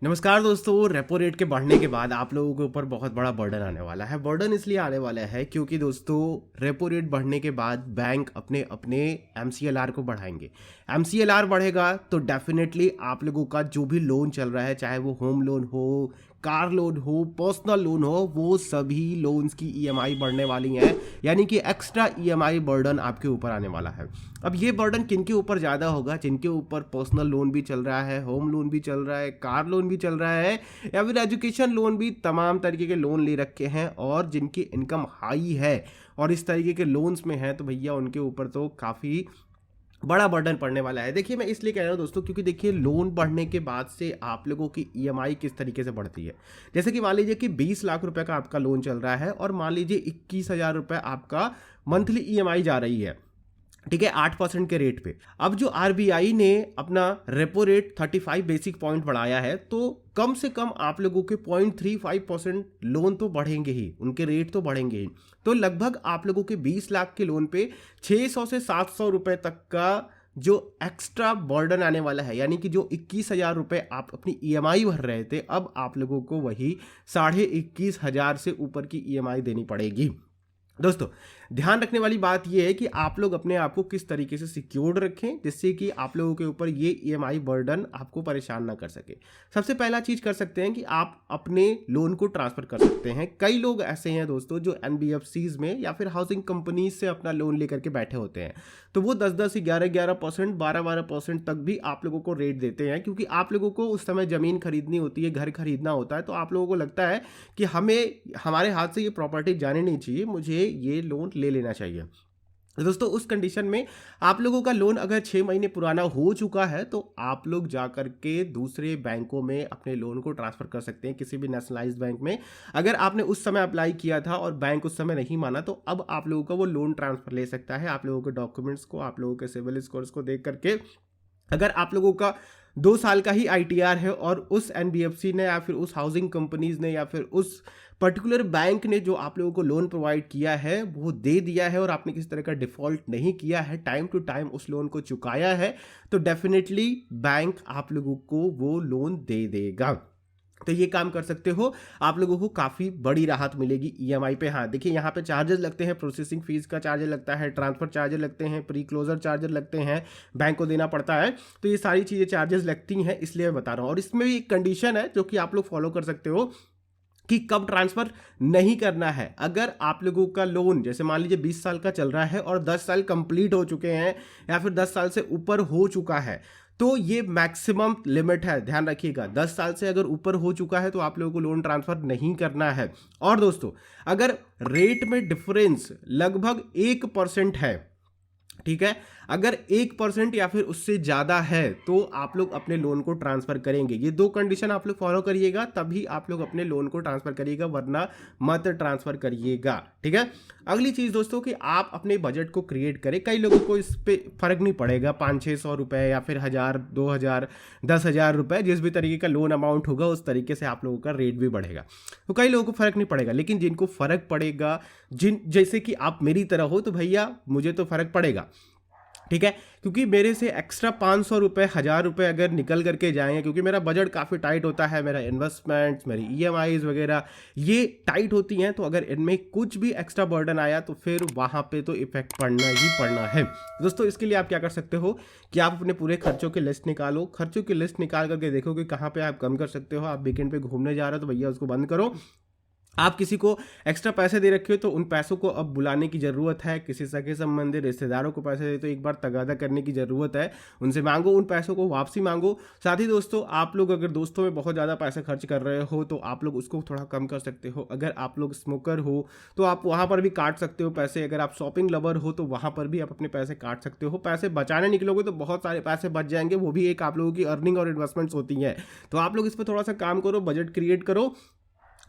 नमस्कार दोस्तों, repo rate के बढ़ने के बाद आप लोगों के ऊपर बहुत बड़ा बर्डन आने वाला है। बर्डन इसलिए आने वाला है क्योंकि दोस्तों रेपो रेट बढ़ने के बाद बैंक अपने अपने एमसीएलआर को बढ़ाएंगे। एमसीएलआर बढ़ेगा तो डेफिनेटली आप लोगों का जो भी लोन चल रहा है, चाहे वो होम लोन हो, कार लोन हो, पर्सनल लोन हो, वो सभी लोन्स की ईएमआई बढ़ने वाली है। यानी कि एक्स्ट्रा ईएमआई बर्डन आपके ऊपर आने वाला है। अब ये बर्डन किन के ऊपर ज़्यादा होगा? जिनके ऊपर पर्सनल लोन भी चल रहा है, होम लोन भी चल रहा है, कार लोन भी चल रहा है, या फिर एजुकेशन लोन भी, तमाम तरीके के लोन ले रखे हैं और जिनकी इनकम हाई है और इस तरीके के लोन्स में है, तो भैया उनके ऊपर तो काफ़ी बड़ा बर्डन पड़ने वाला है। देखिए, मैं इसलिए कह रहा हूँ दोस्तों क्योंकि देखिए, लोन बढ़ने के बाद से आप लोगों की ईएमआई किस तरीके से बढ़ती है। जैसे कि मान लीजिए कि 20 लाख रुपए का आपका लोन चल रहा है और मान लीजिए 21,000 रुपये आपका मंथली ईएमआई जा रही है, ठीक है, 8% के रेट पे। अब जो आरबीआई ने अपना रेपो रेट 35 बेसिक पॉइंट बढ़ाया है, तो कम से कम आप लोगों के 0.35% लोन तो बढ़ेंगे ही, उनके रेट तो बढ़ेंगे ही। तो लगभग आप लोगों के 20 लाख के लोन पे 600 से 700 रुपए तक का जो एक्स्ट्रा बर्डन आने वाला है। यानी कि जो 21,000 रुपये आप अपनी ईएमआई भर रहे थे, अब आप लोगों को वही 21,500 से ऊपर की ईएमआई देनी पड़ेगी। दोस्तों, ध्यान रखने वाली बात यह है कि आप लोग अपने आप को किस तरीके से सिक्योर्ड रखें जिससे कि आप लोगों के ऊपर ये ईएमआई बर्डन आपको परेशान ना कर सके। सबसे पहला चीज कर सकते हैं कि आप अपने लोन को ट्रांसफर कर सकते हैं। कई लोग ऐसे हैं दोस्तों जो एनबीएफसीज में या फिर हाउसिंग कंपनीज से अपना लोन लेकर के बैठे होते हैं, तो वो 10-10, 11-11%, 12-12% तक भी आप लोगों को रेट देते हैं, क्योंकि आप लोगों को उस समय जमीन खरीदनी होती है, घर खरीदना होता है, तो आप लोगों को लगता है कि हमें हमारे हाथ से ये प्रॉपर्टी जानी नहीं चाहिए, मुझे ये लोन ले लेना चाहिए। तो दोस्तों, उस कंडीशन में आप लोगों का लोन अगर 6 महीने पुराना हो चुका है, तो आप लोग जा करके दूसरे बैंकों में अपने लोन को ट्रांसफर कर सकते हैं, किसी भी नेशनलाइज्ड बैंक में। अगर आपने उस समय अप्लाई किया था और बैंक उस समय नहीं माना, तो अब आप लोगों का वो लोन ट्रांसफर ले सकता है। आप लोगों के डॉक्यूमेंट्स को, आप लोगों के सिविल स्कोर्स को देख करके, अगर आप लोगों का 2 साल का ही आईटीआर है और उस एनबीएफसी ने या फिर उस हाउसिंग कंपनीज ने या फिर उस पर्टिकुलर बैंक ने जो आप लोगों को लोन प्रोवाइड किया है वो दे दिया है और आपने किसी तरह का डिफॉल्ट नहीं किया है, टाइम टू टाइम उस लोन को चुकाया है, तो डेफिनेटली बैंक आप लोगों को वो लोन दे देगा। तो ये काम कर सकते हो, आप लोगों को काफ़ी बड़ी राहत मिलेगी ईएमआई पे। हाँ देखिए, यहाँ पे चार्जेस लगते हैं, प्रोसेसिंग फीस का चार्ज लगता है, ट्रांसफर चार्जेस लगते हैं, प्री क्लोजर चार्जेस लगते हैं, बैंक को देना पड़ता है। तो ये सारी चीज़ें चार्जेस लगती हैं, इसलिए मैं बता रहा हूँ। और इसमें भी एक कंडीशन है जो कि आप लोग फॉलो कर सकते हो कि कब ट्रांसफर नहीं करना है। अगर आप लोगों का लोन जैसे मान लीजिए 20 साल का चल रहा है और 10 साल कंप्लीट हो चुके हैं या फिर 10 साल से ऊपर हो चुका है, तो ये मैक्सिमम लिमिट है, ध्यान रखिएगा। 10 साल से अगर ऊपर हो चुका है तो आप लोगों को लोन ट्रांसफर नहीं करना है। और दोस्तों, अगर रेट में डिफरेंस लगभग 1% है, ठीक है, अगर 1% या फिर उससे ज़्यादा है, तो आप लोग अपने लोन को ट्रांसफ़र करेंगे। ये 2 कंडीशन आप लोग फॉलो करिएगा, तभी आप लोग अपने लोन को ट्रांसफ़र करिएगा, वरना मत ट्रांसफ़र करिएगा, ठीक है। अगली चीज़ दोस्तों कि आप अपने बजट को क्रिएट करें। कई लोगों को इस पर फ़र्क नहीं पड़ेगा, 500-600 रुपये या फिर 1000, 2000, 10,000 रुपये, जिस भी तरीके का लोन अमाउंट होगा उस तरीके से आप लोगों का रेट भी बढ़ेगा। तो कई लोगों को फ़र्क नहीं पड़ेगा, लेकिन जिनको फ़र्क पड़ेगा, जैसे कि आप मेरी तरह हो, तो भैया मुझे तो फ़र्क पड़ेगा, ठीक है, क्योंकि मेरे से एक्स्ट्रा 500 रुपये, 1000 रुपये अगर निकल करके जाएंगे, क्योंकि मेरा बजट काफ़ी टाइट होता है, मेरा इन्वेस्टमेंट्स, मेरी ईएमआईज वगैरह ये टाइट होती हैं, तो अगर इनमें कुछ भी एक्स्ट्रा बर्डन आया तो फिर वहाँ पे तो इफेक्ट पड़ना ही पड़ना है। दोस्तों, इसके लिए आप क्या कर सकते हो कि आप अपने पूरे खर्चों की लिस्ट निकालो। खर्चों की लिस्ट निकाल करके देखो कि कहाँ पर आप कम कर सकते हो। आप वीकेंड पे घूमने जा रहे हो तो भैया उसको बंद करो। आप किसी को एक्स्ट्रा पैसे दे रखे हो तो उन पैसों को अब बुलाने की ज़रूरत है। किसी सगे संबंधी रिश्तेदारों को पैसे दे तो एक बार तगादा करने की ज़रूरत है, उनसे मांगो, उन पैसों को वापसी मांगो। साथ ही दोस्तों, आप लोग अगर दोस्तों में बहुत ज़्यादा पैसे खर्च कर रहे हो तो आप लोग उसको थोड़ा कम कर सकते हो। अगर आप लोग स्मोकर हो तो आप वहाँ पर भी काट सकते हो पैसे। अगर आप शॉपिंग लवर हो तो वहाँ पर भी आप अपने पैसे काट सकते हो। पैसे बचाने निकलोगे तो बहुत सारे पैसे बच जाएंगे, वो भी एक आप लोगों की अर्निंग और इन्वेस्टमेंट्स होती हैं। तो आप लोग इस पर थोड़ा सा काम करो, बजट क्रिएट करो।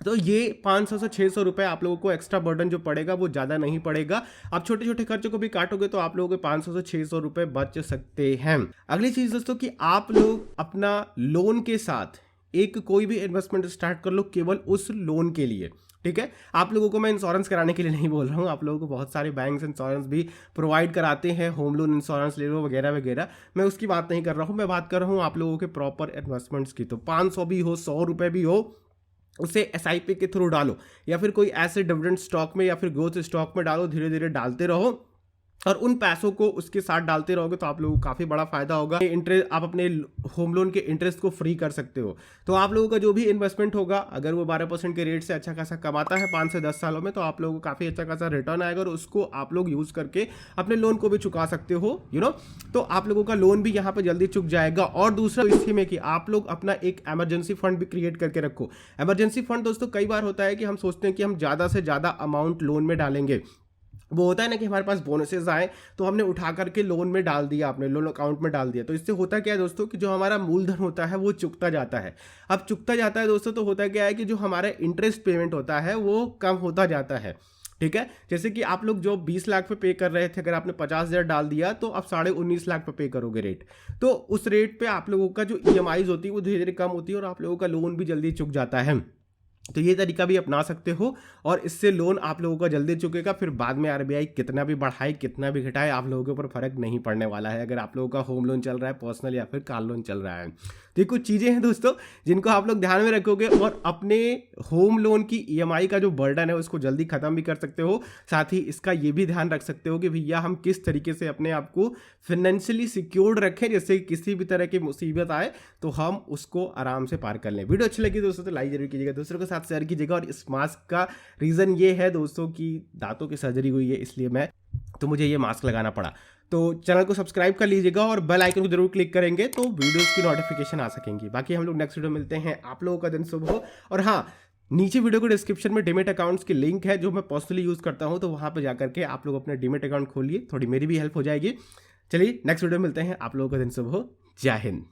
तो ये 500 से 600 रुपये आप लोगों को एक्स्ट्रा बर्डन जो पड़ेगा वो ज़्यादा नहीं पड़ेगा। आप छोटे छोटे खर्चों को भी काटोगे तो आप लोगों के 500 से 600 रुपये बच सकते हैं। अगली चीज़ दोस्तों कि आप लोग अपना लोन के साथ एक कोई भी इन्वेस्टमेंट स्टार्ट कर लो केवल उस लोन के लिए, ठीक है। आप लोगों को मैं इंश्योरेंस कराने के लिए नहीं बोल रहा हूँ, आप लोगों को बहुत सारे बैंक्स इंश्योरेंस भी प्रोवाइड कराते हैं, होम लोन इंश्योरेंस ले लो वगैरह वगैरह, मैं उसकी बात नहीं कर रहा हूँ, मैं बात कर रहा हूँ आप लोगों के प्रॉपर इन्वेस्टमेंट्स की। तो 500 भी हो, 100 रुपये भी हो, उसे एसआईपी के थ्रू डालो, या फिर कोई ऐसे डिविडेंड स्टॉक में या फिर ग्रोथ स्टॉक में डालो, धीरे धीरे डालते रहो, और उन पैसों को उसके साथ डालते रहोगे तो आप लोगों को काफ़ी बड़ा फायदा होगा। इंटरेस्ट आप अपने होम लोन के इंटरेस्ट को फ्री कर सकते हो। तो आप लोगों का जो भी इन्वेस्टमेंट होगा, अगर वो 12% के रेट से अच्छा खासा कमाता है 5 से 10 सालों में, तो आप लोगों को काफ़ी अच्छा खासा रिटर्न आएगा, और उसको आप लोग यूज़ करके अपने लोन को भी चुका सकते हो, तो आप लोगों का लोन भी यहाँ पर जल्दी चुक जाएगा। और दूसरा स्कीम है कि आप लोग अपना एक इमरजेंसी फंड भी क्रिएट करके रखो। इमरजेंसी फंड दोस्तों कई बार होता है कि हम सोचते हैं कि हम ज़्यादा से ज़्यादा अमाउंट लोन में डालेंगे, वो होता है ना कि हमारे पास बोनसेस आए तो हमने उठा करके लोन में डाल दिया, अपने लोन अकाउंट में डाल दिया, तो इससे होता क्या है दोस्तों कि जो हमारा मूलधन होता है वो चुकता जाता है। अब चुकता जाता है दोस्तों, तो होता क्या है कि जो हमारा इंटरेस्ट पेमेंट होता है वो कम होता जाता है, ठीक है। जैसे कि आप लोग जो 20 लाख पे पे कर रहे थे, अगर आपने 50,000 डाल दिया तो अब 19.5 लाख पे करोगे रेट, तो उस रेट पे आप लोगों का जो ईएमआईज होती है वो धीरे धीरे कम होती है, और आप लोगों का लोन भी जल्दी चुक जाता है। तो ये तरीका भी अपना सकते हो, और इससे लोन आप लोगों का जल्दी चुकेगा। फिर बाद में आरबीआई कितना भी बढ़ाए कितना भी घटाए, आप लोगों के ऊपर फर्क नहीं पड़ने वाला है, अगर आप लोगों का होम लोन चल रहा है, पर्सनल या फिर कार लोन चल रहा है। तो ये कुछ चीज़ें हैं दोस्तों जिनको आप लोग ध्यान में रखोगे, और अपने होम लोन की ईएमआई का जो बर्डन है उसको जल्दी खत्म भी कर सकते हो। साथ ही इसका ये भी ध्यान रख सकते हो कि भैया हम किस तरीके से अपने आप को फाइनेंशियली सिक्योर्ड रखें, जैसे किसी भी तरह की मुसीबत आए तो हम उसको आराम से पार कर लें। वीडियो अच्छी लगी दोस्तों तो लाइक जरूर कीजिएगा, दूसरों के साथ शेयर कीजिएगा। और इस मास्क का रीज़न ये है दोस्तों कि दांतों की सर्जरी हुई है, इसलिए तो मुझे ये मास्क लगाना पड़ा। तो चैनल को सब्सक्राइब कर लीजिएगा, और बेल आइकन को जरूर क्लिक करेंगे तो वीडियोस की नोटिफिकेशन आ सकेंगी। बाकी हम लोग नेक्स्ट वीडियो मिलते हैं, आप लोगों का दिन शुभ हो। और हाँ, नीचे वीडियो को डिस्क्रिप्शन में डीमेट अकाउंट्स की लिंक है जो मैं पर्सनली यूज़ करता हूँ, तो वहाँ पर जाकर के आप लोग अपने डीमेट अकाउंट खोलिए, थोड़ी मेरी भी हेल्प हो जाएगी। चलिए नेक्स्ट वीडियो मिलते हैं, आप लोगों का दिन शुभ हो। जय हिंद।